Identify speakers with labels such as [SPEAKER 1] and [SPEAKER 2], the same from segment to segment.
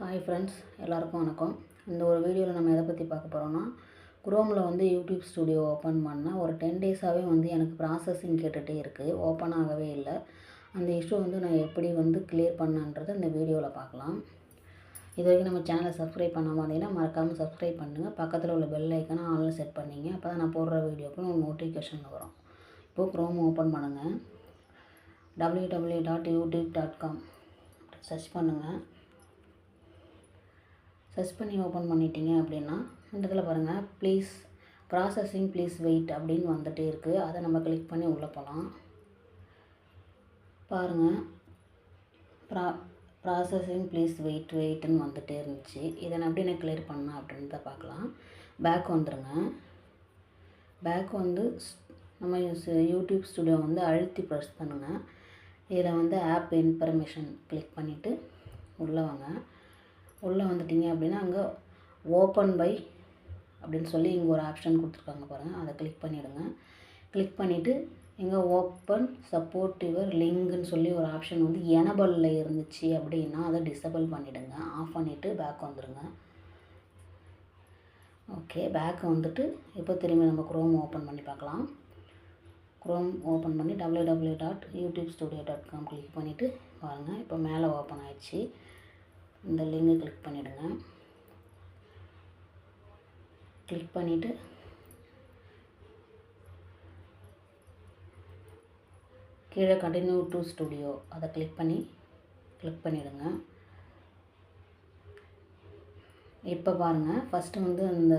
[SPEAKER 1] Hi friends, எல்லாருக்கும் வணக்கம். இந்த ஒரு வீடியோவில் நம்ம எதை பற்றி பார்க்க போகிறோம்னா, குரோமில் வந்து யூடியூப் ஸ்டுடியோ ஓப்பன் பண்ணால் ஒரு 10 டேஸாகவே வந்து எனக்கு ப்ராசஸிங் கேட்டுகிட்டே இருக்குது. ஓப்பன் ஆகவே இல்லை. அந்த இஷ்யூ வந்து நான் எப்படி வந்து கிளியர் பண்ணன்றதை இந்த வீடியோவில் பார்க்கலாம். இது வரைக்கும் நம்ம சேனலை சப்ஸ்கிரைப் பண்ணாமல் இருந்தீங்கன்னா மறக்காமல் சப்ஸ்கிரைப் பண்ணுங்கள். பக்கத்தில் உள்ள பெல் ஐக்கனை ஆன்லைன் செட் பண்ணிங்க. அப்போ தான் நான் போடுற வீடியோக்கு ஒரு நோட்டிஃபிகேஷன் வரும். இப்போது க்ரோம் ஓப்பன் பண்ணுங்கள். www.youtube.com சர்ச் பண்ணுங்கள். சர்ச் பண்ணி ஓப்பன் பண்ணிட்டீங்க அப்படின்னா இந்த இடத்துல பாருங்கள், ப்ராசஸிங் ப்ளீஸ் வெயிட் அப்படின்னு வந்துகிட்டே இருக்குது. அதை நம்ம கிளிக் பண்ணி உள்ளே போகலாம். பாருங்கள், ப்ராசஸிங் ப்ளீஸ் வெயிட்னு வந்துகிட்டே இருந்துச்சு. இதை நான் எப்படி நான் கிளியர் பண்ணேன் அப்படின்னு தான் பார்க்கலாம். பேக் வந்துடுங்க. பேக் வந்து நம்ம யூடியூப் ஸ்டுடியோ வந்து அழுத்தி ப்ரெஸ் பண்ணுங்கள். இதில் வந்து ஆப் இன்ஃபர்மேஷன் கிளிக் பண்ணிவிட்டு உள்ளே வாங்க. உள்ளே வந்துட்டிங்க அப்படின்னா அங்கே ஓப்பன் பை அப்படின்னு சொல்லி இங்கே ஒரு ஆப்ஷன் கொடுத்துருக்காங்க பாருங்கள். அதை கிளிக் பண்ணிவிடுங்க. கிளிக் பண்ணிவிட்டு இங்கே ஓப்பன் சப்போர்ட் யுவர் லிங்க்னு சொல்லி ஒரு ஆப்ஷன் வந்து எனபிளில் இருந்துச்சு அப்படின்னா அதை டிசபிள் பண்ணிவிடுங்க. ஆஃப் பண்ணிவிட்டு பேக் வந்துடுங்க. ஓகே, பேக் வந்துட்டு இப்போ திரும்பி நம்ம க்ரோம் ஓப்பன் பண்ணி பார்க்கலாம். க்ரோம் ஓப்பன் பண்ணி www.youtube.studio.com கிளிக் பண்ணிவிட்டு பாருங்கள், இப்போ மேலே ஓப்பன் ஆயிடுச்சு. இந்த லிங்கை கிளிக் பண்ணிவிடுங்க. கிளிக் பண்ணிவிட்டு கீழே கண்டினியூ டு ஸ்டுடியோ அதை கிளிக் பண்ணிவிடுங்க. இப்போ பாருங்கள், ஃபஸ்ட்டு வந்து அந்த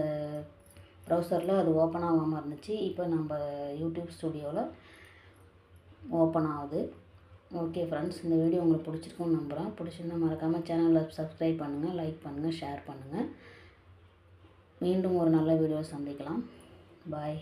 [SPEAKER 1] ப்ரௌசரில் அது ஓப்பன் ஆகாமல் இருந்துச்சு. இப்போ நம்ம யூடியூப் ஸ்டுடியோவில் ஓப்பன் ஆகுது. ஓகே ஃப்ரெண்ட்ஸ், இந்த வீடியோ உங்களுக்கு பிடிச்சிருக்குன்னு நம்புகிறேன். பிடிச்சிருந்தால் மறக்காமல் சேனலை சப்ஸ்கிரைப் பண்ணுங்கள், லைக் பண்ணுங்கள், ஷேர் பண்ணுங்கள். மீண்டும் ஒரு நல்ல வீடியோ சந்திக்கலாம். பாய்.